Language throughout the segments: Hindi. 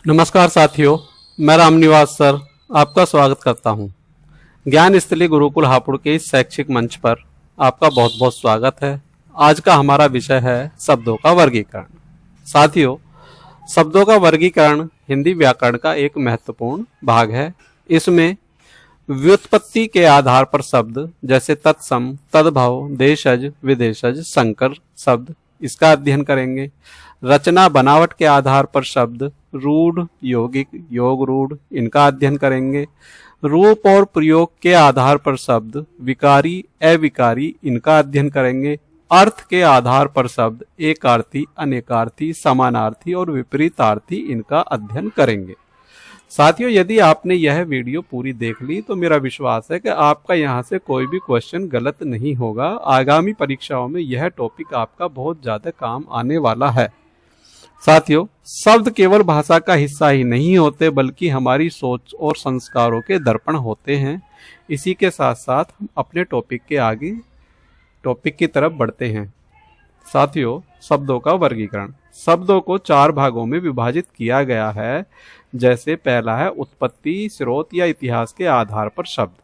नमस्कार साथियों, मैं रामनिवास सर आपका स्वागत करता हूं। ज्ञान स्थली गुरुकुल हापुड़ के इस शैक्षिक मंच पर आपका बहुत बहुत स्वागत है। आज का हमारा विषय है शब्दों का वर्गीकरण। साथियों, शब्दों का वर्गीकरण हिंदी व्याकरण का एक महत्वपूर्ण भाग है। इसमें व्युत्पत्ति के आधार पर शब्द जैसे तत्सम, तद्भव, देशज, विदेशज, संकर शब्द इसका अध्ययन करेंगे। रचना बनावट के आधार पर शब्द रूढ़, यौगिक, योग रूढ़ इनका अध्ययन करेंगे। रूप और प्रयोग के आधार पर शब्द विकारी, अविकारी इनका अध्ययन करेंगे। अर्थ के आधार पर शब्द एकार्थी, अनेकार्थी, समानार्थी और विपरीतार्थी इनका अध्ययन करेंगे। साथियों, यदि आपने यह वीडियो पूरी देख ली तो मेरा विश्वास है कि आपका यहाँ से कोई भी क्वेश्चन गलत नहीं होगा। आगामी परीक्षाओं में यह टॉपिक आपका बहुत ज्यादा काम आने वाला है। साथियों, शब्द केवल भाषा का हिस्सा ही नहीं होते बल्कि हमारी सोच और संस्कारों के दर्पण होते हैं। इसी के साथ साथ हम अपने टॉपिक की तरफ बढ़ते हैं। साथियों, शब्दों का वर्गीकरण। शब्दों को 4 भागों में विभाजित किया गया है। जैसे पहला है उत्पत्ति, स्रोत या इतिहास के आधार पर शब्द।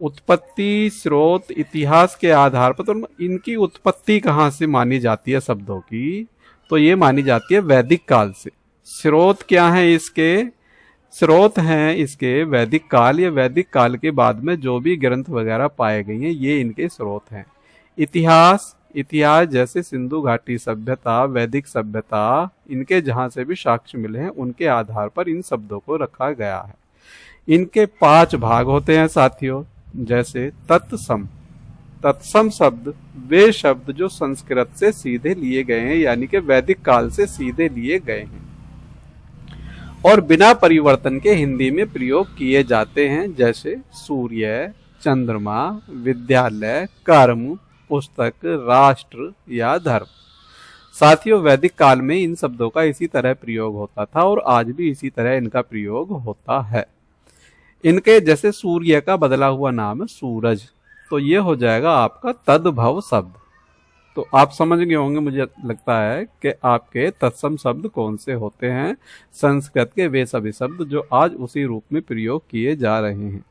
उत्पत्ति, स्रोत, इतिहास के आधार पर तो इनकी उत्पत्ति कहाँ से मानी जाती है शब्दों की, तो ये मानी जाती है वैदिक काल से। स्रोत क्या है इसके? स्रोत हैं इसके वैदिक काल या वैदिक काल के बाद में जो भी ग्रंथ वगैरह पाए गए हैं ये इनके स्रोत हैं। इतिहास जैसे सिंधु घाटी सभ्यता, वैदिक सभ्यता, इनके जहां से भी साक्ष्य मिले हैं उनके आधार पर इन शब्दों को रखा गया है। इनके 5 भाग होते हैं साथियों। जैसे तत्सम। तत्सम शब्द वे शब्द जो संस्कृत से सीधे लिए गए हैं, यानी कि वैदिक काल से सीधे लिए गए हैं और बिना परिवर्तन के हिंदी में प्रयोग किए जाते हैं। जैसे सूर्य, चंद्रमा, विद्यालय, कर्म, पुस्तक, राष्ट्र या धर्म। साथियों, वैदिक काल में इन शब्दों का इसी तरह प्रयोग होता था और आज भी इसी तरह इनका प्रयोग होता है। इनके जैसे सूर्य का बदला हुआ नाम है सूरज, तो ये हो जाएगा आपका तद्भव शब्द। तो आप समझ गए होंगे, मुझे लगता है कि आपके तत्सम शब्द कौन से होते हैं। संस्कृत के वे सभी शब्द जो आज उसी रूप में प्रयोग किए जा रहे हैं।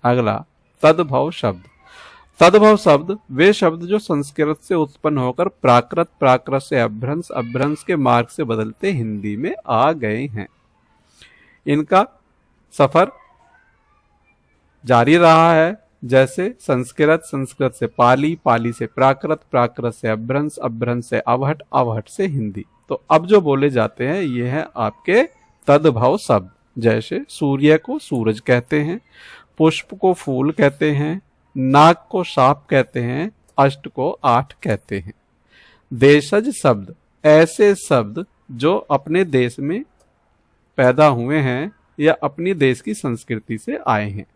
अगला तद्भव शब्द। तद्भव शब्द वे शब्द जो संस्कृत से उत्पन्न होकर प्राकृत, प्राकृत से अभ्रंश, अभ्रंश के मार्ग से बदलते हिंदी में आ गए हैं। इनका सफर जारी रहा है। जैसे संस्कृत से पाली, पाली से प्राकृत, प्राकृत से अभ्रंश, अभ्रंश से अवहट, अवहट से हिंदी। तो अब जो बोले जाते हैं ये है आपके तद्भव शब्द। जैसे सूर्य को सूरज कहते हैं, पुष्प को फूल कहते हैं, नाग को सांप कहते हैं, अष्ट को 8 कहते हैं। देशज शब्द ऐसे शब्द जो अपने देश में पैदा हुए हैं या अपनी देश की संस्कृति से आए हैं।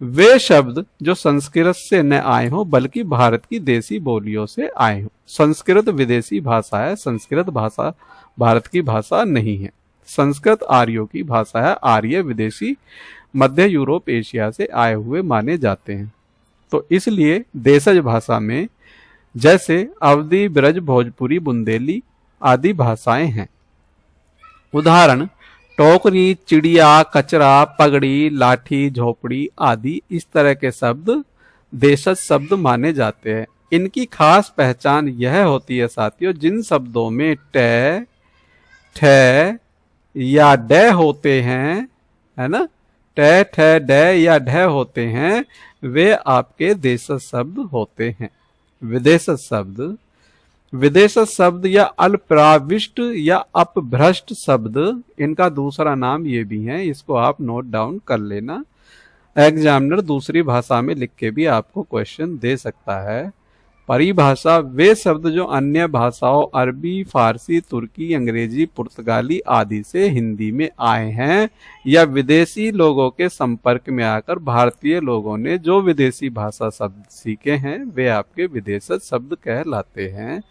वे शब्द जो संस्कृत से न आए हों बल्कि भारत की देसी बोलियों से आए हों। संस्कृत विदेशी भाषा है, संस्कृत भाषा भारत की भाषा नहीं है। संस्कृत आर्यों की भाषा है, आर्य विदेशी मध्य यूरोप, एशिया से आए हुए माने जाते हैं। तो इसलिए देशज भाषा में जैसे अवधी, ब्रज, भोजपुरी, बुंदेली आदि भाषाएं हैं। उदाहरण टोकरी, चिड़िया, कचरा, पगड़ी, लाठी, झोपड़ी आदि इस तरह के शब्द देशज शब्द माने जाते हैं। इनकी खास पहचान यह होती है साथियों, जिन शब्दों में ट, ठ या ड होते हैं, है ना, ट, ठ, ड या ढ होते हैं, वे आपके देशज शब्द होते हैं। विदेशज शब्द या अल्पराविष्ट या अपभ्रष्ट शब्द, इनका दूसरा नाम ये भी है, इसको आप नोट डाउन कर लेना। एग्जामिनर दूसरी भाषा में लिख के भी आपको क्वेश्चन दे सकता है। परिभाषा वे शब्द जो अन्य भाषाओं अरबी, फारसी, तुर्की, अंग्रेजी, पुर्तगाली आदि से हिंदी में आए हैं या विदेशी लोगों के संपर्क में आकर भारतीय लोगों ने जो विदेशी भाषा शब्द सीखे हैं वे आपके विदेशज शब्द कहलाते हैं।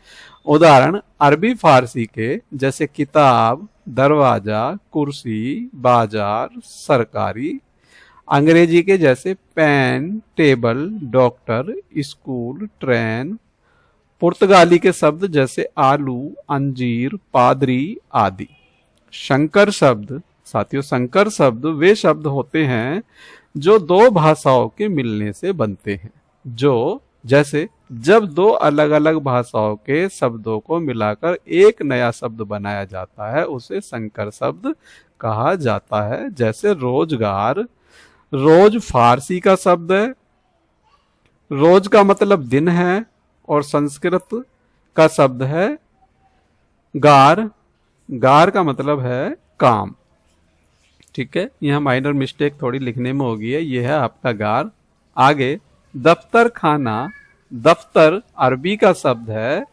उदाहरण अरबी फारसी के जैसे किताब, दरवाजा, कुर्सी, बाजार, सरकारी। अंग्रेजी के जैसे pen, table, doctor, school, train. पुर्तगाली के शब्द जैसे आलू, अंजीर, पादरी आदि। संकर शब्द, साथियों संकर शब्द वे शब्द होते हैं जो दो भाषाओं के मिलने से बनते हैं। जो जैसे जब दो अलग अलग भाषाओं के शब्दों को मिलाकर एक नया शब्द बनाया जाता है उसे संकर शब्द कहा जाता है। जैसे रोजगार, रोज फारसी का शब्द है, रोज का मतलब दिन है, और संस्कृत का शब्द है गार, गार का मतलब है काम। ठीक है, यह माइनर मिस्टेक थोड़ी लिखने में होगी है, यह है आपका गार। आगे दफ्तर खाना, दफ्तर अरबी का शब्द है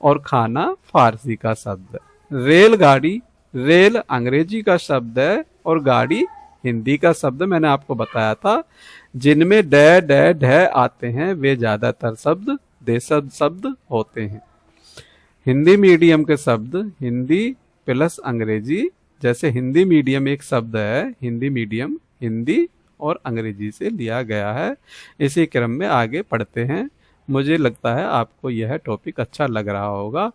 और खाना फारसी का शब्द है। रेलगाड़ी, रेल अंग्रेजी का शब्द है और गाड़ी हिंदी का शब्द। मैंने आपको बताया था जिनमें डै डै ढै आते हैं वे ज्यादातर शब्द देशज शब्द होते हैं। हिंदी मीडियम के शब्द हिंदी प्लस अंग्रेजी, जैसे हिंदी मीडियम एक शब्द है, हिंदी मीडियम हिंदी और अंग्रेजी से लिया गया है। इसी क्रम में आगे पढ़ते हैं। मुझे लगता है आपको यह टॉपिक अच्छा लग रहा होगा।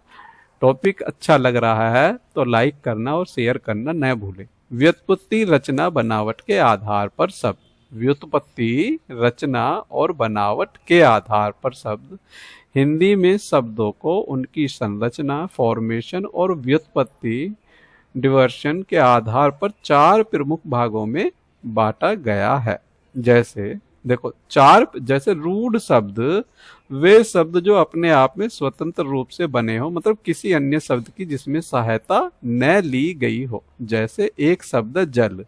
टॉपिक अच्छा लग रहा है तो लाइक करना और शेयर करना न भूलें। व्युत्पत्ति, रचना, बनावट के आधार पर शब्द। व्युत्पत्ति, रचना और बनावट के आधार पर शब्द। हिंदी में शब्दों को उनकी संरचना, फॉर्मेशन और व्युत्पत्ति, डिवर्शन के आधार पर चार प्रमुख भागों में बांटा गया है। जैसे देखो चार, जैसे रूढ़ शब्द वे शब्द जो अपने आप में स्वतंत्र रूप से बने हो, मतलब किसी अन्य शब्द की जिसमें सहायता न ली गई हो। जैसे एक शब्द जल,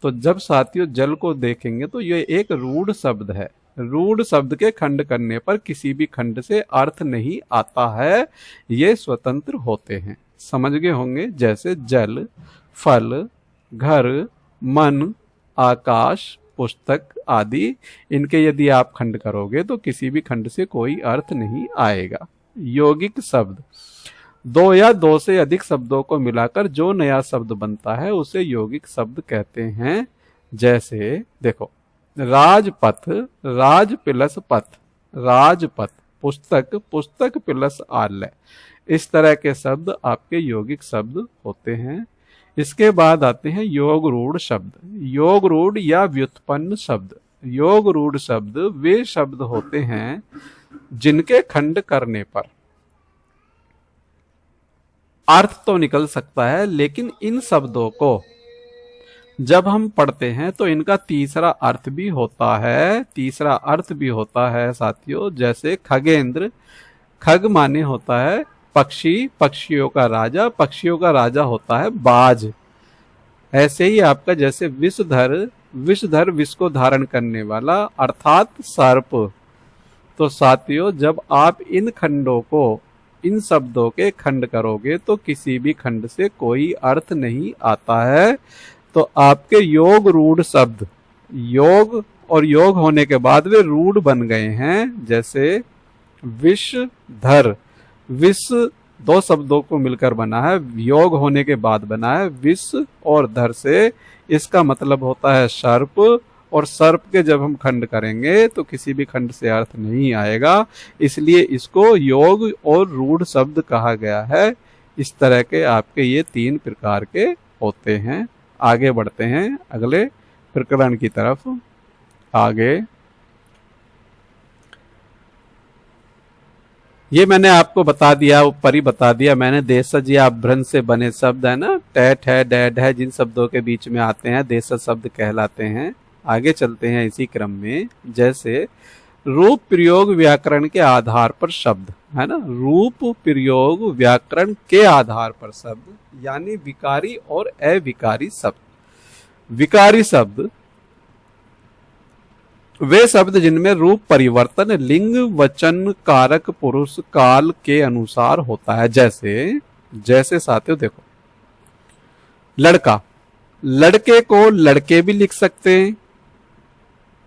तो जब साथियों जल को देखेंगे तो यह एक रूढ़ शब्द है। रूढ़ शब्द के खंड करने पर किसी भी खंड से अर्थ नहीं आता है, ये स्वतंत्र होते हैं। समझ गए होंगे। जैसे जल, फल, घर, मन, आकाश, पुस्तक आदि, इनके यदि आप खंड करोगे तो किसी भी खंड से कोई अर्थ नहीं आएगा। यौगिक शब्द, दो या दो से अधिक शब्दों को मिलाकर जो नया शब्द बनता है उसे यौगिक शब्द कहते हैं। जैसे देखो राजपथ, राज प्लस पथ, राजपथ। पुस्तक, पुस्तक प्लस आलय। इस तरह के शब्द आपके यौगिक शब्द होते हैं। इसके बाद आते हैं योग रूढ़ शब्द। योग रूढ़ या व्युत्पन्न शब्द। योग रूढ़ शब्द वे शब्द होते हैं जिनके खंड करने पर अर्थ तो निकल सकता है, लेकिन इन शब्दों को जब हम पढ़ते हैं तो इनका तीसरा अर्थ भी होता है। तीसरा अर्थ भी होता है साथियों। जैसे खगेंद्र, खग माने होता है पक्षी, पक्षियों का राजा, पक्षियों का राजा होता है बाज। ऐसे ही आपका जैसे विषधर, विषधर विष को धारण करने वाला अर्थात सर्प। तो साथियों जब आप इन खंडों को, इन शब्दों के खंड करोगे तो किसी भी खंड से कोई अर्थ नहीं आता है। तो आपके योग रूढ़ शब्द, योग और योग होने के बाद वे रूढ़ बन गए हैं। जैसे विषधर, विष दो शब्दों को मिलकर बना है, योग होने के बाद बना है विष और धर से। इसका मतलब होता है सर्प, और सर्प के जब हम खंड करेंगे तो किसी भी खंड से अर्थ नहीं आएगा, इसलिए इसको योग और रूढ़ शब्द कहा गया है। इस तरह के आपके ये तीन प्रकार के होते हैं। आगे बढ़ते हैं अगले प्रकरण की तरफ। आगे ये मैंने आपको बता दिया, ऊपर ही बता दिया मैंने, देशज या अभ्रंश से बने शब्द है ना, टैट है, डैड है, जिन शब्दों के बीच में आते हैं देशज शब्द कहलाते हैं। आगे चलते हैं इसी क्रम में। जैसे रूप प्रयोग व्याकरण के आधार पर शब्द है ना, रूप प्रयोग व्याकरण के आधार पर शब्द, यानी विकारी और अविकारी शब्द। विकारी शब्द वे शब्द जिनमें रूप परिवर्तन लिंग, वचन, कारक, पुरुष, काल के अनुसार होता है। जैसे साथियों देखो लड़का, लड़के को लड़के भी लिख सकते हैं,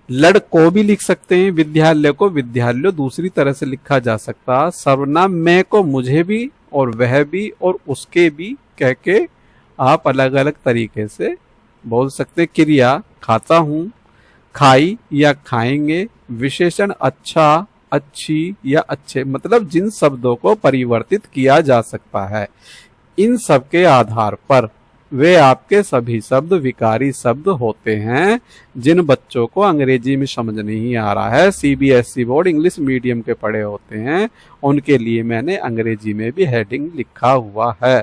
लड़को भी लिख सकते हैं, विद्यालय को विद्यालय दूसरी तरह से लिखा जा सकता। सर्वनाम मैं को मुझे भी और वह भी और उसके भी कह के आप अलग अलग तरीके से बोल सकते। क्रिया खाता हूं, खाई या खाएंगे। विशेषण अच्छा, अच्छी या अच्छे, मतलब जिन शब्दों को परिवर्तित किया जा सकता है। इन सब के आधार पर वे आपके सभी शब्द विकारी शब्द होते हैं। जिन बच्चों को अंग्रेजी में समझ नहीं आ रहा है, सीबीएसई बोर्ड इंग्लिश मीडियम के पढ़े होते हैं, उनके लिए मैंने अंग्रेजी में भी हेडिंग लिखा हुआ है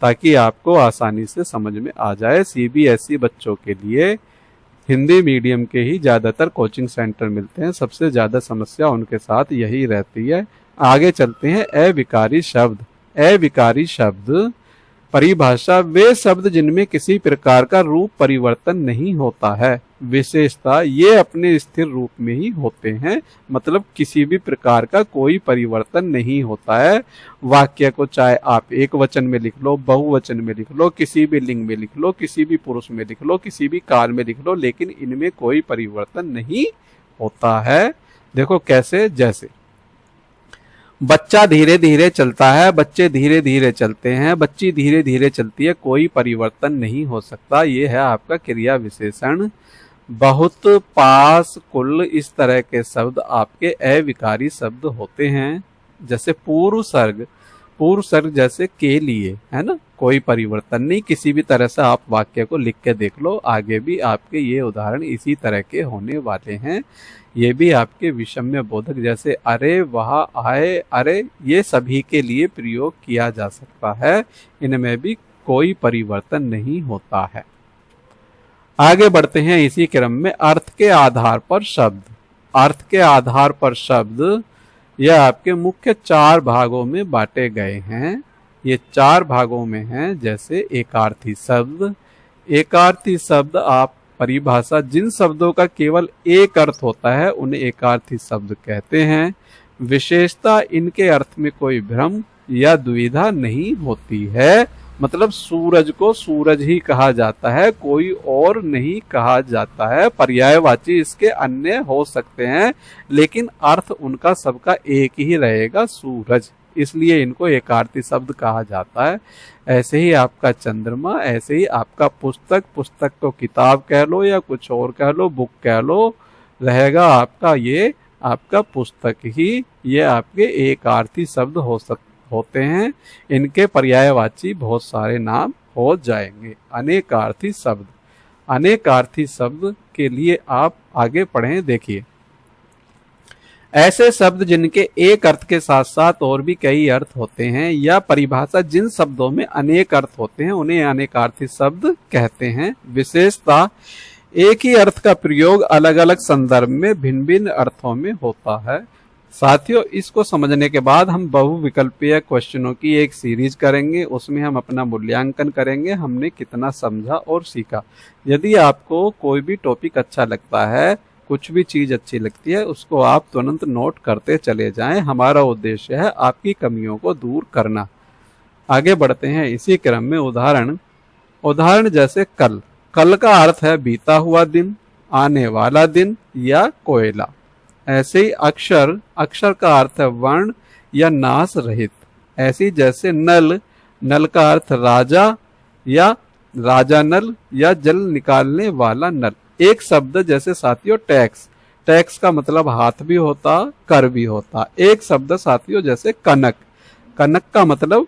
ताकि आपको आसानी से समझ में आ जाए। सीबीएसई बच्चों के लिए हिंदी मीडियम के ही ज़्यादातर कोचिंग सेंटर मिलते हैं, सबसे ज़्यादा समस्या उनके साथ यही रहती है। आगे चलते हैं। अविकारी शब्द। अविकारी शब्द परिभाषा वे शब्द जिनमें किसी प्रकार का रूप परिवर्तन नहीं होता है। विशेषता ये अपने स्थिर रूप में ही होते हैं, मतलब किसी भी प्रकार का कोई परिवर्तन नहीं होता है। वाक्य को चाहे आप एक वचन में लिख लो, बहुवचन में लिख लो, किसी भी लिंग में लिख लो, किसी भी पुरुष में लिख लो, किसी भी काल में लिख लो, लेकिन इनमें कोई परिवर्तन नहीं होता है। देखो कैसे, जैसे बच्चा धीरे धीरे चलता है, बच्चे धीरे धीरे चलते हैं, बच्ची धीरे धीरे चलती है, कोई परिवर्तन नहीं हो सकता। ये है आपका क्रिया विशेषण। बहुत, पास, कुल, इस तरह के शब्द आपके अविकारी शब्द होते हैं। जैसे पूर्व सर्ग, पूर्व सर्ग जैसे के लिए, है ना, कोई परिवर्तन नहीं। किसी भी तरह से आप वाक्य को लिख के देख लो, आगे भी आपके ये उदाहरण इसी तरह के होने वाले हैं। ये भी आपके विषम्य बोधक जैसे अरे, वह, आए, अरे, ये सभी के लिए प्रयोग किया जा सकता है। इनमें भी कोई परिवर्तन नहीं होता है। आगे बढ़ते हैं इसी क्रम में। अर्थ के आधार पर शब्द। अर्थ के आधार पर शब्द यह आपके मुख्य 4 भागों में बांटे गए हैं। ये 4 भागों में हैं। जैसे एकार्थी शब्द। एकार्थी शब्द आप परिभाषा जिन शब्दों का केवल एक अर्थ होता है उन्हें एकार्थी शब्द कहते हैं। विशेषता इनके अर्थ में कोई भ्रम या दुविधा नहीं होती है, मतलब सूरज को सूरज ही कहा जाता है, कोई और नहीं कहा जाता है। पर्यायवाची इसके अन्य हो सकते हैं, लेकिन अर्थ उनका सबका एक ही रहेगा, सूरज, इसलिए इनको एकार्थी शब्द कहा जाता है। ऐसे ही आपका चंद्रमा, ऐसे ही आपका पुस्तक, पुस्तक को किताब कह लो या कुछ और कह लो, बुक कह लो, रहेगा आपका ये आपका पुस्तक ही। ये आपके एकार्थी शब्द होते हैं। इनके पर्यायवाची बहुत सारे नाम हो जाएंगे। अनेकार्थी शब्द। अनेकार्थी शब्द के लिए आप आगे पढ़ें। देखिए, ऐसे शब्द जिनके एक अर्थ के साथ साथ और भी कई अर्थ होते हैं, या परिभाषा जिन शब्दों में अनेक अर्थ होते हैं उन्हें अनेकार्थी शब्द कहते हैं। विशेषता एक ही अर्थ का प्रयोग अलग अलग संदर्भ में भिन्न भिन्न अर्थों में होता है। साथियों, इसको समझने के बाद हम बहुविकल्पीय क्वेश्चनों की एक सीरीज करेंगे। उसमें हम अपना मूल्यांकन करेंगे, हमने कितना समझा और सीखा। यदि आपको कोई भी टॉपिक अच्छा लगता है, कुछ भी चीज अच्छी लगती है, उसको आप तुरंत नोट करते चले जाएं। हमारा उद्देश्य है आपकी कमियों को दूर करना। आगे बढ़ते हैं इसी क्रम में। उदाहरण जैसे कल। कल का अर्थ है बीता हुआ दिन, आने वाला दिन या कोयला। ऐसे ही अक्षर। अक्षर का अर्थ है वर्ण या नाश रहित। ऐसी जैसे नल। नल का अर्थ राजा या राजा नल या जल निकालने वाला नल। एक शब्द जैसे साथियों टैक्स। टैक्स का मतलब हाथ भी होता, कर भी होता। एक शब्द साथियों जैसे कनक। कनक का मतलब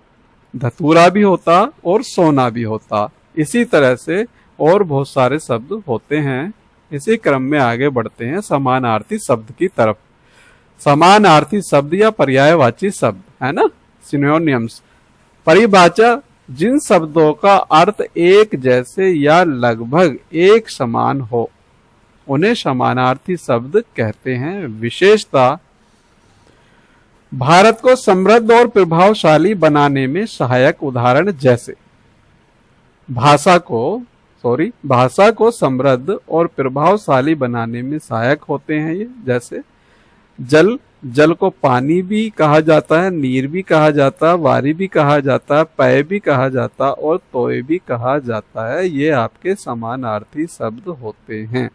धतूरा भी होता और सोना भी होता। इसी तरह से और बहुत सारे शब्द होते हैं। इसी क्रम में आगे बढ़ते हैं समानार्थी शब्द की तरफ। समानार्थी शब्द या पर्यायवाची शब्द, है ना, सिनोनिम्स। परिभाषा जिन शब्दों का अर्थ एक जैसे या लगभग एक समान हो उन्हें समानार्थी शब्द कहते हैं। विशेषता भारत को समृद्ध और प्रभावशाली बनाने में सहायक। उदाहरण जैसे भाषा को समृद्ध और प्रभावशाली बनाने में सहायक होते हैं ये। जैसे जल को पानी भी कहा जाता है, नीर भी कहा जाता है, वारी भी कहा जाता है, पेय भी कहा जाता है और तोय भी कहा जाता है। ये आपके समानार्थी शब्द होते हैं।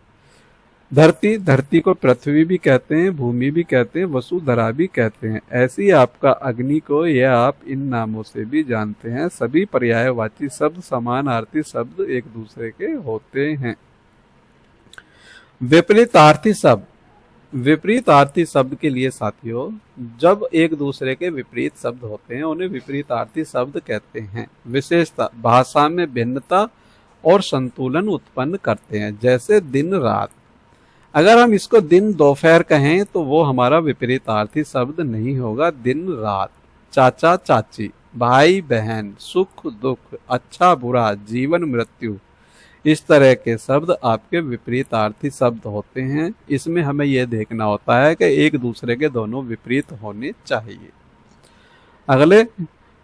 धरती को पृथ्वी भी कहते हैं, भूमि भी कहते हैं, वसुधरा भी कहते हैं। ऐसी आपका अग्नि को यह आप इन नामों से भी जानते हैं। सभी पर्यायवाची शब्द समानार्थी शब्द एक दूसरे के होते हैं। विपरीतार्थी शब्द। विपरीतार्थी शब्द के लिए साथियों, जब एक दूसरे के विपरीत शब्द होते हैं उन्हें विपरीतार्थी शब्द कहते हैं। विशेषता भाषा में भिन्नता और संतुलन उत्पन्न करते हैं, जैसे दिन रात। अगर हम इसको दिन दोपहर कहें तो वो हमारा विपरीतार्थी शब्द नहीं होगा, दिन रात। चाचा चाची, भाई बहन, सुख दुख, अच्छा बुरा, जीवन मृत्यु, इस तरह के शब्द आपके विपरीतार्थी शब्द होते हैं। इसमें हमें यह देखना होता है कि एक दूसरे के दोनों विपरीत होने चाहिए। अगले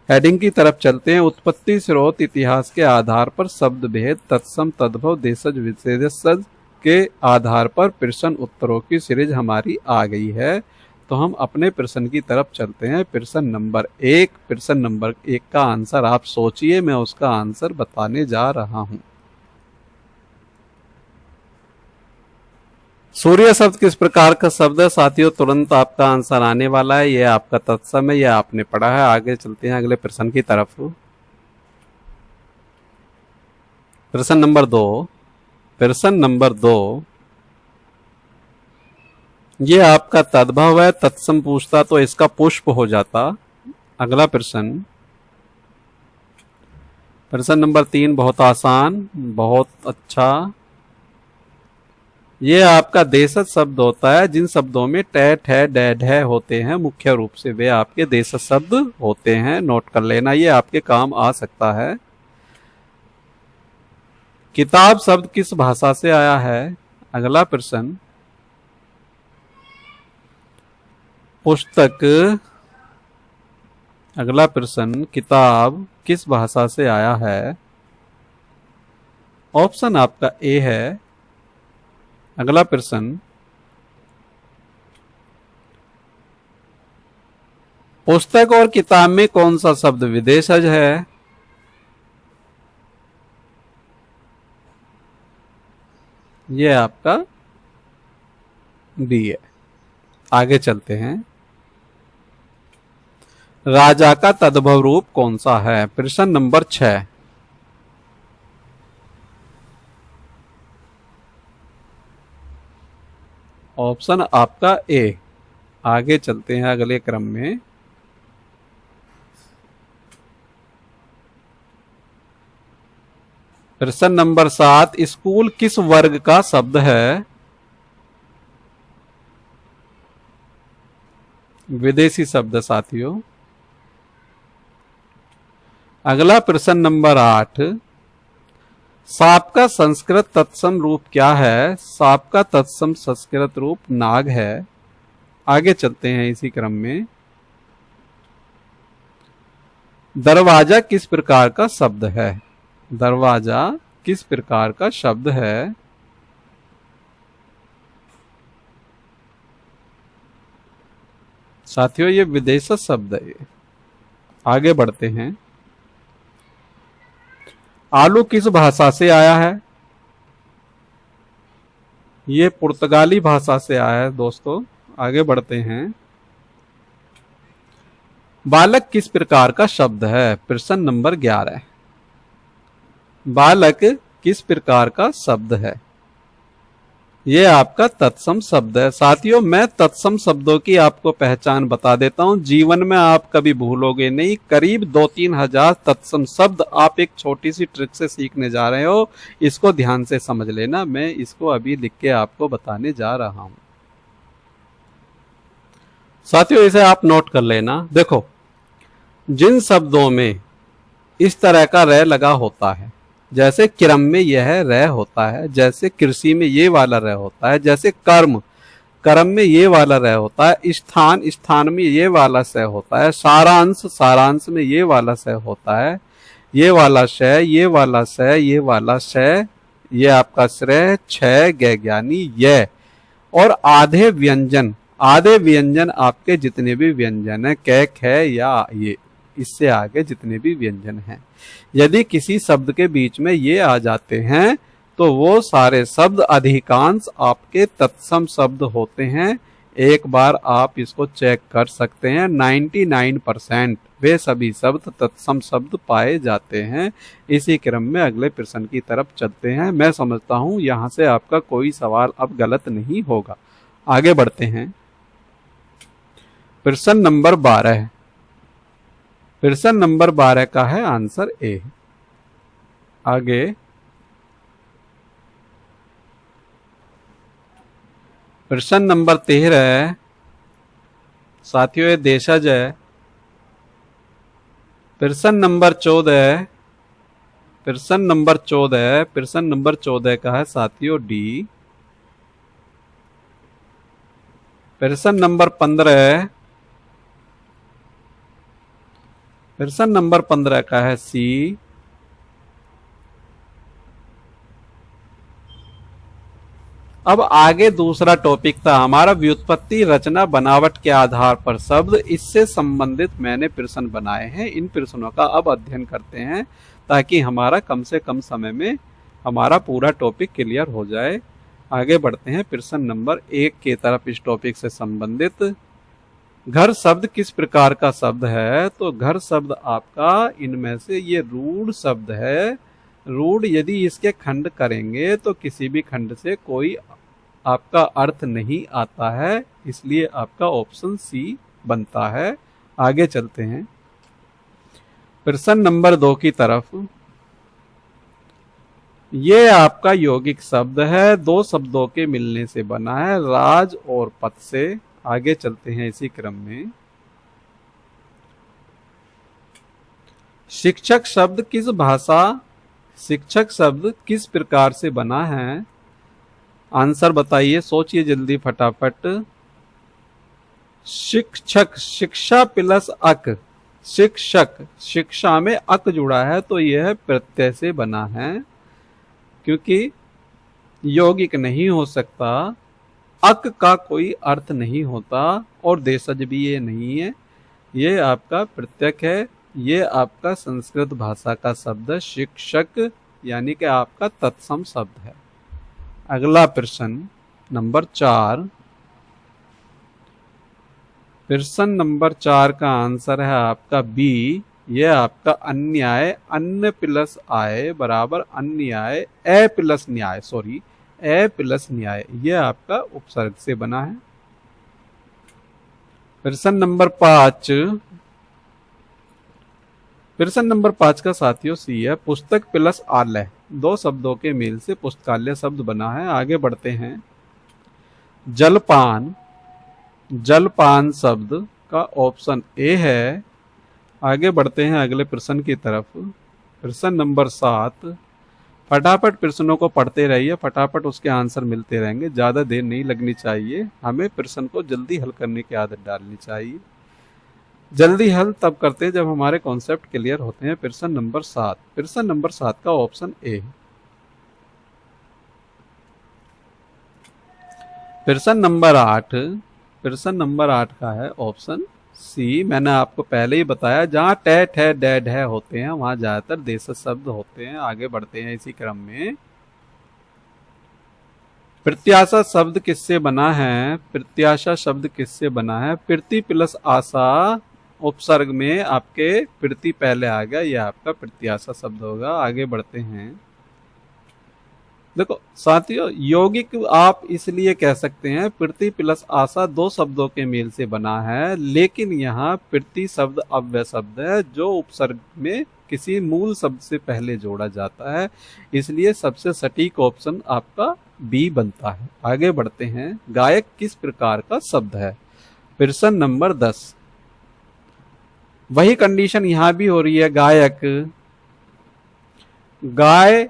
हेडिंग की तरफ चलते हैं। उत्पत्ति, स्रोत, इतिहास के आधार पर शब्द भेद, तत्सम, तद्भव, देशज, विशेषज के आधार पर प्रश्न उत्तरों की सीरीज हमारी आ गई है। तो हम अपने प्रश्न की तरफ चलते हैं। प्रश्न नंबर 1। प्रश्न नंबर 1 का आंसर आप सोचिए, मैं उसका आंसर बताने जा रहा हूं। सूर्य शब्द किस प्रकार का शब्द है? साथियों तुरंत आपका आंसर आने वाला है। यह आपका तत्सम है, यह आपने पढ़ा है। आगे चलते हैं अगले प्रश्न की तरफ। प्रश्न नंबर 2। प्रश्न नंबर 2 ये आपका तद्भव है। तत्सम पूछता तो इसका पुष्प हो जाता। अगला प्रश्न, प्रश्न नंबर 3 बहुत आसान, बहुत अच्छा। ये आपका देशज शब्द होता है। जिन शब्दों में ट, ठ, ड, ढ होते हैं मुख्य रूप से वे आपके देशज शब्द होते हैं। नोट कर लेना, ये आपके काम आ सकता है। किताब शब्द किस भाषा से आया है? अगला प्रश्न, पुस्तक। अगला प्रश्न, किताब किस भाषा से आया है? ऑप्शन आपका ए है। अगला प्रश्न, पुस्तक और किताब में कौन सा शब्द विदेशज है? यह आपका डी है। आगे चलते हैं। राजा का तद्भव रूप कौन सा है? प्रश्न नंबर 6। ऑप्शन आपका ए। आगे चलते हैं अगले क्रम में। प्रश्न नंबर 7। स्कूल किस वर्ग का शब्द है? विदेशी शब्द साथियों। अगला प्रश्न नंबर 8। सांप का संस्कृत तत्सम रूप क्या है? सांप का तत्सम संस्कृत रूप नाग है। आगे चलते हैं इसी क्रम में। दरवाजा किस प्रकार का शब्द है? दरवाजा किस प्रकार का शब्द है? साथियों ये विदेशी शब्द है। आगे बढ़ते हैं। आलू किस भाषा से आया है? ये पुर्तगाली भाषा से आया है दोस्तों। आगे बढ़ते हैं। बालक किस प्रकार का शब्द है? प्रश्न नंबर 11। बालक किस प्रकार का शब्द है? ये आपका तत्सम शब्द है। साथियों मैं तत्सम शब्दों की आपको पहचान बता देता हूं, जीवन में आप कभी भूलोगे नहीं। करीब 2-3 हजार तत्सम शब्द आप एक छोटी सी ट्रिक से सीखने जा रहे हो। इसको ध्यान से समझ लेना, मैं इसको अभी लिख के आपको बताने जा रहा हूं। साथियों इसे आप नोट कर लेना। देखो, जिन शब्दों में इस तरह का रे लगा होता है, जैसे क्रम में यह रह होता है, जैसे कृषि में ये वाला रह होता है, जैसे कर्म कर्म में ये वाला रह होता है, स्थान स्थान में ये वाला स होता है, सारांश सारांश में ये वाला स होता है, ये वाला श, ये वाला स, ये वाला श, ये आपका श्रेय, छह ज्ञानी ये। और आधे व्यंजन आपके जितने भी व्यंजन है, कैक है या ये, इससे आगे जितने भी व्यंजन हैं, यदि किसी शब्द के बीच में ये आ जाते हैं तो वो सारे शब्द अधिकांश आपके तत्सम शब्द होते हैं। एक बार आप इसको चेक कर सकते हैं। 99% वे सभी शब्द तत्सम शब्द पाए जाते हैं। इसी क्रम में अगले प्रश्न की तरफ चलते हैं। मैं समझता हूं यहां से आपका कोई सवाल अब गलत नहीं होगा। आगे बढ़ते हैं। प्रश्न नंबर 12, प्रश्न नंबर 12 का है आंसर ए। आगे प्रश्न नंबर 13, साथियों ये देशज है। प्रश्न नंबर 14, प्रश्न नंबर 14, प्रश्न नंबर 14 का है साथियों डी। प्रश्न नंबर 15, प्रश्न नंबर 15 का है सी। अब आगे दूसरा टॉपिक था हमारा व्युत्पत्ति, रचना, बनावट के आधार पर शब्द। इससे संबंधित मैंने प्रश्न बनाए हैं। इन प्रश्नों का अब अध्ययन करते हैं ताकि हमारा कम से कम समय में हमारा पूरा टॉपिक क्लियर हो जाए। आगे बढ़ते हैं प्रश्न नंबर 1 की तरफ। इस टॉपिक से संबंधित घर शब्द किस प्रकार का शब्द है? तो घर शब्द आपका इनमें से ये रूढ़ शब्द है। रूढ़ यदि इसके खंड करेंगे तो किसी भी खंड से कोई आपका अर्थ नहीं आता है, इसलिए आपका ऑप्शन सी बनता है। आगे चलते हैं प्रश्न नंबर 2 की तरफ। ये आपका यौगिक शब्द है, दो शब्दों के मिलने से बना है, राज और पथ से। आगे चलते हैं इसी क्रम में। शिक्षक शब्द किस भाषा, शिक्षक शब्द किस प्रकार से बना है? आंसर बताइए, सोचिए जल्दी फटाफट। शिक्षक, शिक्षा प्लस अक, शिक्षक, शिक्षा में अक जुड़ा है तो यह प्रत्यय से बना है, क्योंकि यौगिक नहीं हो सकता, अक का कोई अर्थ नहीं होता और देशज भी ये नहीं है, ये आपका प्रत्यय है। ये आपका संस्कृत भाषा का शब्द शिक्षक यानी कि आपका तत्सम शब्द है। अगला प्रश्न नंबर 4, प्रश्न नंबर 4 का आंसर है आपका बी। ये आपका अन्याय, अन्न प्लस आय बराबर अन्याय, ए प्लस न्याय, सॉरी ए प्लस न्याय, ये आपका उपसर्ग से बना है। प्रश्न नंबर 5, प्रश्न नंबर 5 का साथियों सी है। पुस्तक प्लस आलय, दो शब्दों के मेल से पुस्तकालय शब्द बना है। आगे बढ़ते हैं। जलपान, जलपान शब्द का ऑप्शन ए है। आगे बढ़ते हैं अगले प्रश्न की तरफ। प्रश्न नंबर 7, फटाफट प्रश्नों को पढ़ते रहिए, फटाफट उसके आंसर मिलते रहेंगे, ज्यादा देर नहीं लगनी चाहिए। हमें प्रश्न को जल्दी हल करने की आदत डालनी चाहिए। जल्दी हल तब करते हैं जब हमारे कॉन्सेप्ट क्लियर होते हैं। प्रश्न नंबर 7, प्रश्न नंबर 7 का ऑप्शन ए। प्रश्न नंबर 8, प्रश्न नंबर 8 का है ऑप्शन सी। मैंने आपको पहले ही बताया जहां टे ठे डे ढे होते हैं वहां ज्यादातर देशज शब्द होते हैं। आगे बढ़ते हैं इसी क्रम में। प्रत्याशा शब्द किससे बना है? प्रत्याशा शब्द किससे बना है? प्रीति प्लस आशा, उपसर्ग में आपके प्रीति पहले आ गया, यह आपका प्रत्याशा शब्द होगा। आगे बढ़ते हैं। देखो साथियों, यौगिक आप इसलिए कह सकते हैं प्रीति प्लस आशा दो शब्दों के मेल से बना है, लेकिन यहाँ प्रीति शब्द अव्यय शब्द है जो उपसर्ग में किसी मूल शब्द से पहले जोड़ा जाता है, इसलिए सबसे सटीक ऑप्शन आपका बी बनता है। आगे बढ़ते हैं। गायक किस प्रकार का शब्द है? प्रश्न नंबर 10, वही कंडीशन यहां भी हो रही है। गायक, गाय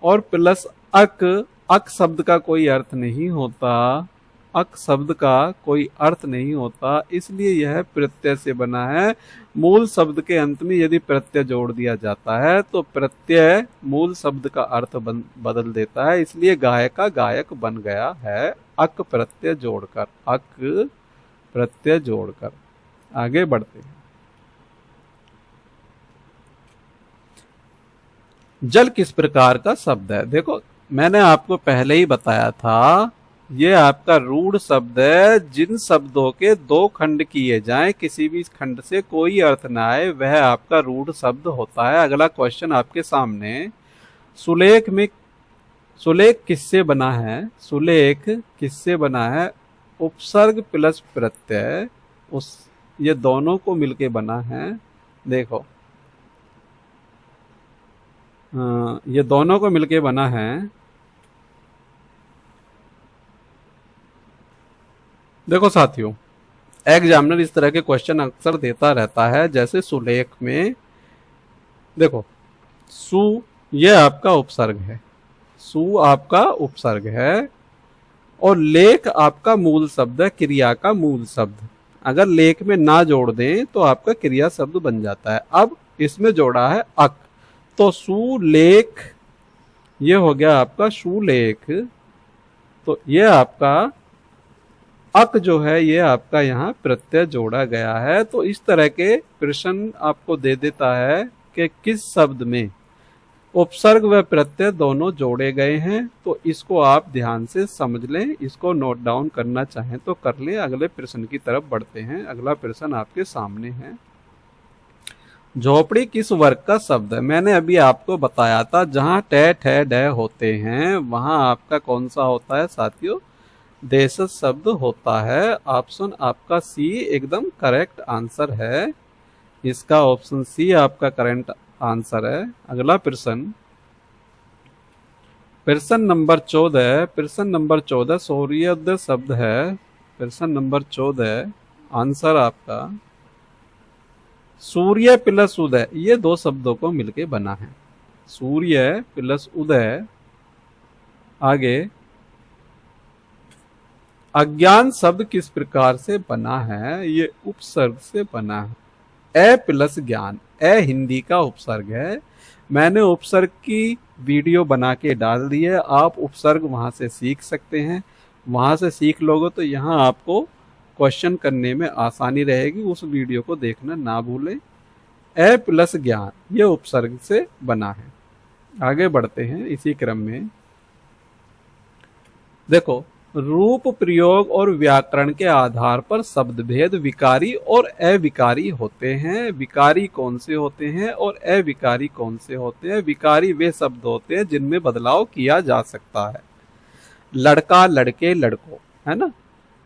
और प्लस अक, अक शब्द का कोई अर्थ नहीं होता, अक शब्द का कोई अर्थ नहीं होता, इसलिए यह प्रत्यय से बना है। मूल शब्द के अंत में यदि प्रत्यय जोड़ दिया जाता है तो प्रत्यय मूल शब्द का अर्थ बदल देता है, इसलिए गाय का गायक बन गया है अक प्रत्यय जोड़कर, अक प्रत्यय जोड़कर। आगे बढ़ते हैं। जल किस प्रकार का शब्द है? देखो मैंने आपको पहले ही बताया था, ये आपका रूढ़ शब्द है। जिन शब्दों के दो खंड किए जाएं, किसी भी खंड से कोई अर्थ ना आए, वह आपका रूढ़ शब्द होता है। अगला क्वेश्चन आपके सामने। सुलेख में, सुलेख किससे बना है? सुलेख किससे बना है? उपसर्ग प्लस प्रत्यय, उस ये दोनों को मिलके बना है। देखो ये दोनों को मिलके बना है। देखो साथियों, एग्जामिनर इस तरह के क्वेश्चन अक्सर देता रहता है। जैसे सुलेख में देखो, सु ये आपका उपसर्ग है, सु आपका उपसर्ग है और लेख आपका मूल शब्द है, क्रिया का मूल शब्द। अगर लेख में ना जोड़ दें तो आपका क्रिया शब्द बन जाता है। अब इसमें जोड़ा है अक, तो सुलेख ये हो गया आपका सुलेख। तो ये आपका अक जो है ये आपका यहाँ प्रत्यय जोड़ा गया है। तो इस तरह के प्रश्न आपको दे देता है कि किस शब्द में उपसर्ग व प्रत्यय दोनों जोड़े गए हैं। तो इसको आप ध्यान से समझ लें, इसको नोट डाउन करना चाहें तो कर लें। अगले प्रश्न की तरफ बढ़ते हैं। अगला प्रश्न आपके सामने है, झोपड़ी किस वर्ग का शब्द है? मैंने अभी आपको बताया था जहां ट ठ ड होते हैं वहां आपका कौन सा होता है साथियों? देशज शब्द होता है। ऑप्शन आपका सी एकदम करेक्ट आंसर है। इसका ऑप्शन सी आपका करेक्ट आंसर है। अगला प्रश्न, प्रश्न नंबर 14। प्रश्न नंबर 14 सूर्योदय शब्द है। प्रश्न नंबर 14 आंसर आपका सूर्य प्लस उदय, ये दो शब्दों को मिलके बना है। सूर्य प्लस उदय। आगे, अज्ञान शब्द किस प्रकार से बना है? ये उपसर्ग से बना है। ए प्लस ज्ञान, ए हिंदी का उपसर्ग है। मैंने उपसर्ग की वीडियो बना के डाल दी है, आप उपसर्ग वहां से सीख सकते हैं। वहां से सीख लोगे तो यहाँ आपको क्वेश्चन करने में आसानी रहेगी। उस वीडियो को देखना ना भूलें। ए प्लस ज्ञान ये उपसर्ग से बना है। आगे बढ़ते हैं इसी क्रम में। देखो, रूप प्रयोग और व्याकरण के आधार पर शब्द भेद विकारी और अविकारी होते हैं। विकारी कौन से होते हैं और अविकारी कौन से होते हैं? विकारी वे शब्द होते हैं जिनमें बदलाव किया जा सकता है, लड़का लड़के लड़कों, है ना।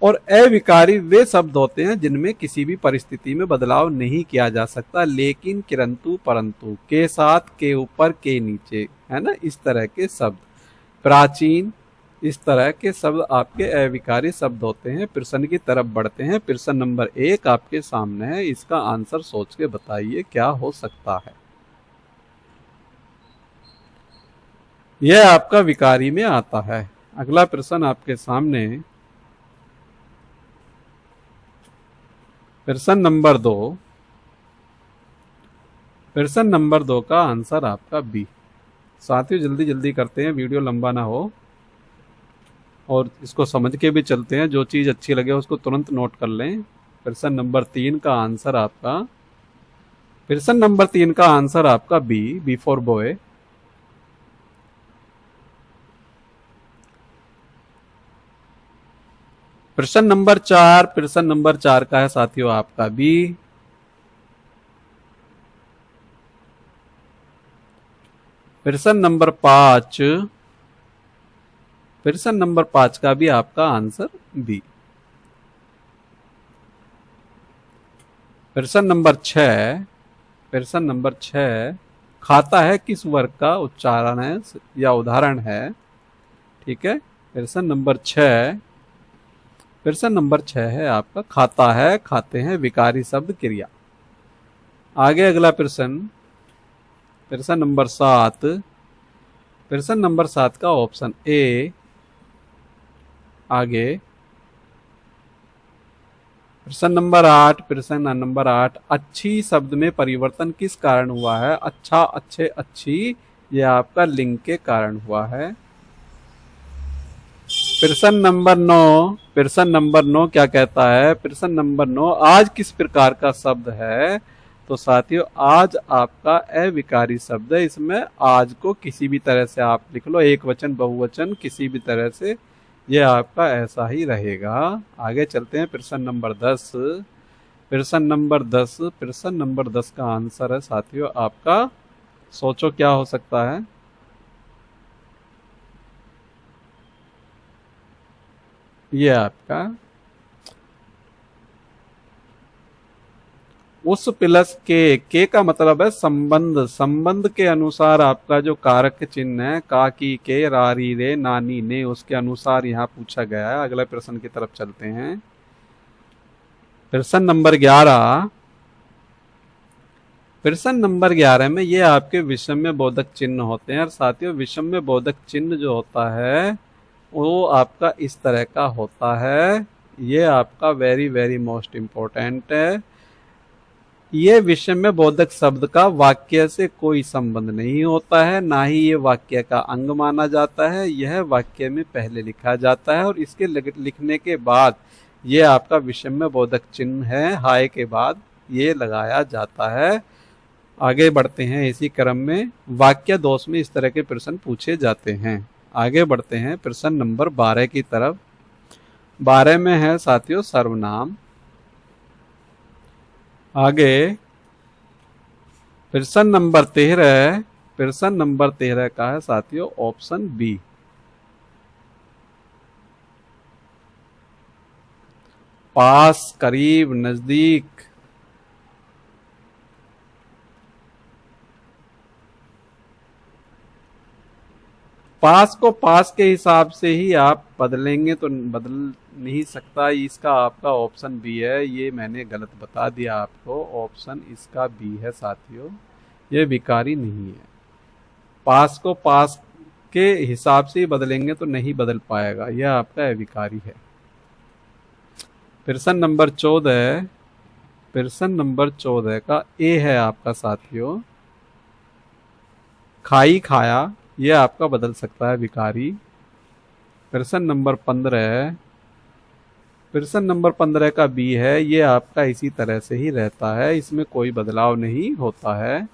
और अविकारी वे शब्द होते हैं जिनमें किसी भी परिस्थिति में बदलाव नहीं किया जा सकता, लेकिन किंतु परंतु, के साथ, के ऊपर, के नीचे, है ना, इस तरह के शब्द। प्राचीन, इस तरह के शब्द आपके अविकारी शब्द होते हैं। प्रश्न की तरफ बढ़ते हैं। प्रश्न नंबर 1 आपके सामने है। इसका आंसर सोच के बताइए क्या हो सकता है। यह आपका विकारी में आता है। अगला प्रश्न आपके सामने, प्रश्न नंबर 2। प्रश्न नंबर 2 का आंसर आपका बी। साथियों जल्दी जल्दी करते हैं, वीडियो लंबा ना हो और इसको समझ के भी चलते हैं। जो चीज अच्छी लगे उसको तुरंत नोट कर लें। प्रश्न नंबर 3 का आंसर आपका, प्रश्न नंबर 3 का आंसर आपका बी फॉर बॉय। प्रश्न नंबर 4, प्रश्न नंबर 4 का है साथियों आपका बी। प्रश्न नंबर 5, प्रश्न नंबर 5 का भी आपका आंसर बी। प्रश्न नंबर 6, प्रश्न नंबर 6 खाता है किस वर्ग का उच्चारण है या उदाहरण है? ठीक है, प्रश्न नंबर 6, प्रश्न नंबर 6 है आपका खाता है, खाते हैं, विकारी शब्द क्रिया। आगे अगला प्रश्न, प्रश्न नंबर 7, प्रश्न नंबर 7 का ऑप्शन ए। आगे प्रश्न नंबर 8, प्रश्न नंबर 8 अच्छी शब्द में परिवर्तन किस कारण हुआ है? अच्छा, अच्छे, अच्छी, यह आपका लिंग के कारण हुआ है। प्रश्न नंबर 9, प्रश्न नंबर 9 क्या कहता है? प्रश्न नंबर 9 आज किस प्रकार का शब्द है? तो साथियों आज आपका अविकारी शब्द है। इसमें आज को किसी भी तरह से आप लिख लो, एक वचन बहुवचन किसी भी तरह से, यह आपका ऐसा ही रहेगा। आगे चलते हैं। प्रश्न नंबर 10, प्रश्न नंबर 10, प्रश्न नंबर 10 का आंसर है साथियों आपका, सोचो क्या हो सकता है? यह आपका उस प्लस के का मतलब है संबंध, संबंध के अनुसार आपका जो कारक चिन्ह है का की के रारी रे नानी ने, उसके अनुसार यहाँ पूछा गया है। अगले प्रश्न की तरफ चलते हैं। प्रश्न नंबर 11। प्रश्न नंबर 11 में ये आपके विषम्य बोधक चिन्ह होते हैं। और साथियों विषम्य बोधक चिन्ह जो होता है वो आपका इस तरह का होता है। ये आपका वेरी वेरी मोस्ट इंपॉर्टेंट है। ये विषम्य बोधक शब्द का वाक्य से कोई संबंध नहीं होता है, ना ही ये वाक्य का अंग माना जाता है। यह वाक्य में पहले लिखा जाता है और इसके लिखने के बाद ये आपका विषम्य बोधक चिन्ह है, हाय के बाद ये लगाया जाता है। आगे बढ़ते हैं इसी क्रम में। वाक्य दोष में इस तरह के प्रश्न पूछे जाते हैं। आगे बढ़ते हैं प्रश्न नंबर 12 की तरफ। 12 में है साथियों सर्वनाम। आगे प्रश्न नंबर 13। प्रश्न नंबर 13 का है साथियों ऑप्शन बी। पास, करीब, नजदीक। पास को पास के हिसाब से ही आप बदलेंगे तो बदल नहीं सकता। इसका आपका ऑप्शन बी है। ये मैंने गलत बता दिया आपको, ऑप्शन इसका बी है साथियों, ये विकारी नहीं है। पास को पास के हिसाब से ही बदलेंगे तो नहीं बदल पाएगा, यह आपका विकारी है। प्रश्न नंबर 14। प्रश्न नंबर 14 का ए है आपका साथियों खाई, खाया, यह आपका बदल सकता है विकारी। प्रश्न नंबर 15। प्रश्न नंबर 15 का बी है, ये आपका इसी तरह से ही रहता है, इसमें कोई बदलाव नहीं होता है।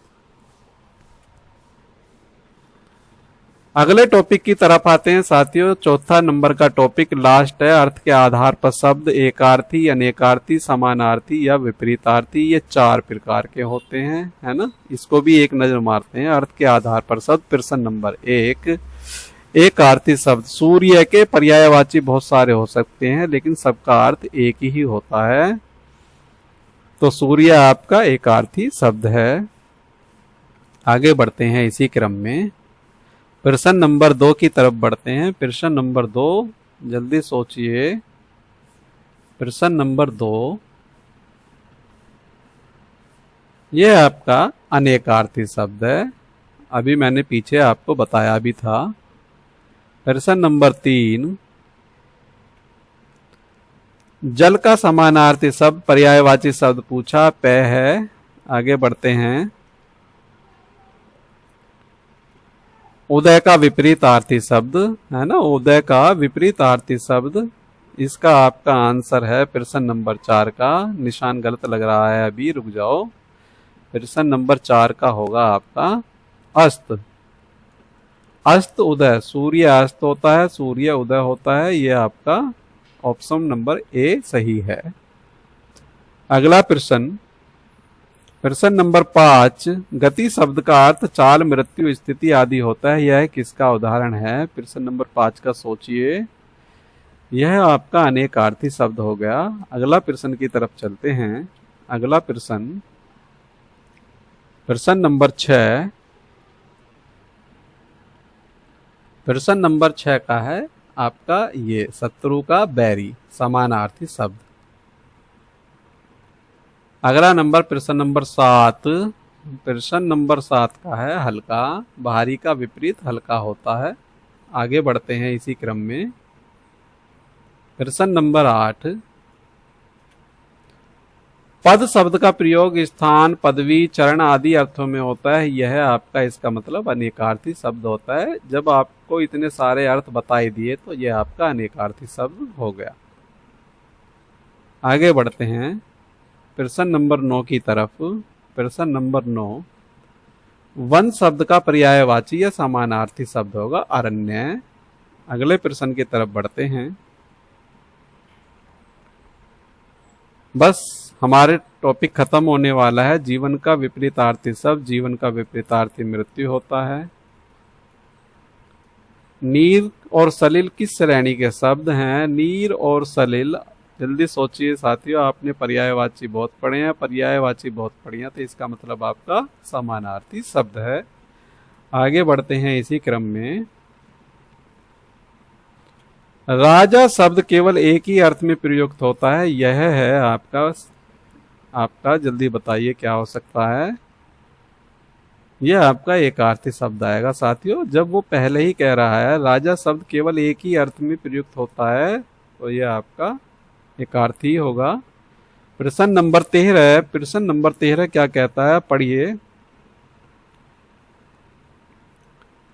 अगले टॉपिक की तरफ आते हैं साथियों। चौथा नंबर का टॉपिक लास्ट है। अर्थ के आधार पर शब्द एकार्थी, अनेकार्थी, समानार्थी या विपरीतार्थी, ये 4 प्रकार के होते हैं, है ना। इसको भी एक नजर मारते हैं। अर्थ के आधार पर शब्द। प्रश्न नंबर 1। एकार्थी शब्द। सूर्य के पर्यायवाची बहुत सारे हो सकते हैं लेकिन सबका अर्थ एक ही होता है, तो सूर्य आपका एकार्थी शब्द है। आगे बढ़ते हैं इसी क्रम में। प्रश्न नंबर 2 की तरफ बढ़ते हैं। प्रश्न नंबर 2, जल्दी सोचिए। प्रश्न नंबर 2, यह आपका अनेकार्थी शब्द है, अभी मैंने पीछे आपको बताया भी था। प्रश्न नंबर 3, जल का समानार्थी शब्द पर्यायवाची शब्द पूछा, पे है। आगे बढ़ते हैं। उदय का विपरीतार्थी शब्द है ना, उदय का विपरीतार्थी शब्द, इसका आपका आंसर है प्रश्न नंबर 4 का। निशान गलत लग रहा है, अभी रुक जाओ। प्रश्न नंबर 4 का होगा आपका अस्त। अस्त उदय, सूर्य अस्त होता है, सूर्य उदय होता है, यह आपका ऑप्शन नंबर ए सही है। अगला प्रश्न, प्रश्न नंबर 5, गति शब्द का अर्थ चाल, मृत्यु, स्थिति आदि होता है, यह किसका उदाहरण है। प्रश्न नंबर 5 का सोचिए, यह आपका अनेकार्थी शब्द हो गया। अगला प्रश्न की तरफ चलते हैं। अगला प्रश्न, प्रश्न नंबर 6। प्रश्न नंबर 6 का है आपका ये शत्रु का बैरी, समानार्थी शब्द। अगला नंबर प्रश्न नंबर 7। प्रश्न नंबर 7 का है हल्का, भारी का विपरीत हल्का होता है। आगे बढ़ते हैं इसी क्रम में। प्रश्न नंबर 8, पद शब्द का प्रयोग स्थान, पदवी, चरण आदि अर्थों में होता है, यह आपका इसका मतलब अनेकार्थी शब्द होता है। जब आपको इतने सारे अर्थ बताई दिए तो यह आपका अनेकार्थी शब्द हो गया। आगे बढ़ते हैं प्रश्न नंबर 9 की तरफ। प्रश्न नंबर 9, वन शब्द का पर्यायवाची या समानार्थी शब्द होगा अरण्य। अगले प्रश्न की तरफ बढ़ते हैं। बस हमारे टॉपिक खत्म होने वाला है। जीवन का विपरीतार्थी शब्द, जीवन का विपरीतार्थी मृत्यु होता है। नीर और सलिल किस श्रेणी के शब्द हैं। नीर और सलिल जल्दी सोचिए साथियों, आपने पर्यायवाची बहुत पढ़े हैं, पर्यायवाची बहुत पढ़ी हैं, तो इसका मतलब आपका समानार्थी शब्द है। आगे बढ़ते हैं इसी क्रम में। राजा शब्द केवल एक ही अर्थ में प्रयुक्त होता है, यह है आपका जल्दी बताइए क्या हो सकता है। यह आपका एकार्थी शब्द आएगा साथियों। जब वो पहले ही कह रहा है राजा शब्द केवल एक ही अर्थ में प्रयुक्त होता है, तो यह आपका एकार्थी होगा। प्रश्न नंबर 13, प्रश्न नंबर 13 क्या कहता है, पढ़िए।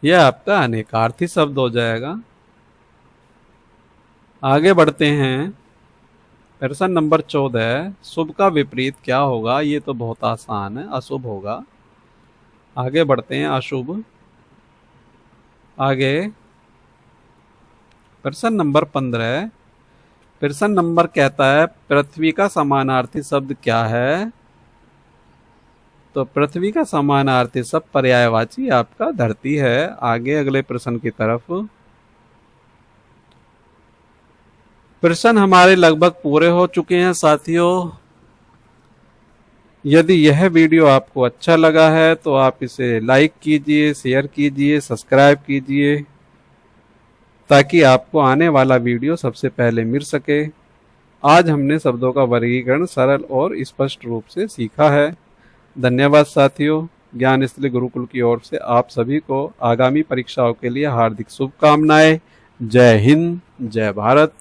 यह आपका अनेकार्थी शब्द हो जाएगा। आगे बढ़ते हैं। प्रश्न नंबर 14, शुभ का विपरीत क्या होगा। ये तो बहुत आसान है, अशुभ होगा। आगे बढ़ते हैं, अशुभ। आगे प्रश्न नंबर 15, प्रश्न नंबर कहता है पृथ्वी का समानार्थी शब्द क्या है। तो पृथ्वी का समानार्थी शब्द पर्यायवाची आपका धरती है। आगे अगले प्रश्न की तरफ। प्रश्न हमारे लगभग पूरे हो चुके हैं साथियों। यदि यह वीडियो आपको अच्छा लगा है तो आप इसे लाइक कीजिए, शेयर कीजिए, सब्सक्राइब कीजिए, ताकि आपको आने वाला वीडियो सबसे पहले मिल सके। आज हमने शब्दों का वर्गीकरण सरल और स्पष्ट रूप से सीखा है। धन्यवाद साथियों। ज्ञान स्थली गुरुकुल की ओर से आप सभी को आगामी परीक्षाओं के लिए हार्दिक शुभकामनाएं। जय हिंद, जय भारत।